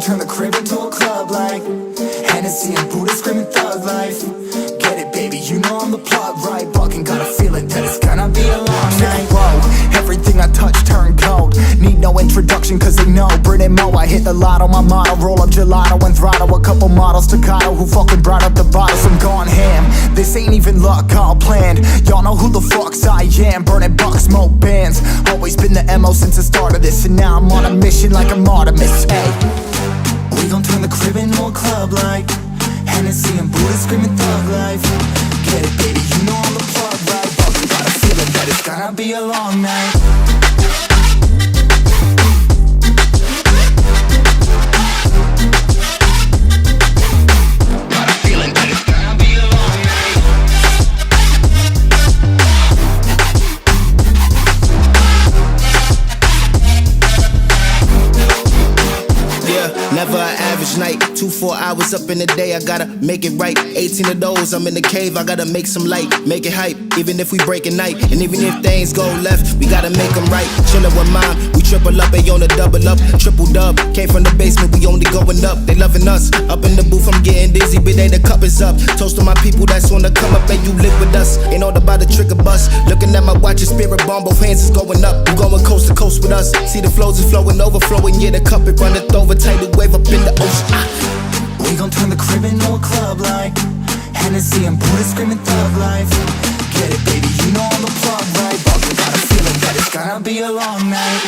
turn the crib into a club like Hennessy and Buddha screaming thug life. Get it, baby, you know I'm the plug, right? Fucking got a feeling that it's gonna be a long night. Whoa, everything I touch turn cold. Need no introduction cause they know Brit and Mo, I hit the lotto, my motto. Roll up gelato and throttle a couple models staccato who fucking brought up the bottles. I'm gone ham, this ain't even luck, all planned. Y'all know who the fucks I am. Burning bucks, smoke bands. Always been the MO since the start of this. And now I'm on a mission like I'm Artemis. Hey, we gon' turn the crib into a club like Hennessy and Buddha screaming thug life. Get it, baby, you know I'm the plug, right? Fucking got a feeling that it's gonna be a long night. Never an average night, 2-4 hours up in the day, I gotta make it right. 18 of those, I'm in the cave, I gotta make some light, make it hype, even if we break a night. And even if things go left, we gotta make them right. Chillin' with mom, we triple up, they on the double up, triple dub. Came from the basement, we only going up, they loving us. Up in the booth, I'm getting dizzy, but they the cup is up. Toast to my people that's on the come up, and you live with us. Ain't all about the trigger bus. Looking at my watch, your spirit bomb, both hands is going up. You going coast to coast with us. See the flows is flowing, overflowing, yeah, the cup it runneth over, tidal wave up in the ocean. We gon' turn the crib into a club like Hennessy and Buddha screaming thug life. Get it, baby, you know I'm the plug, right? But we got a feeling that it's gonna be a long night.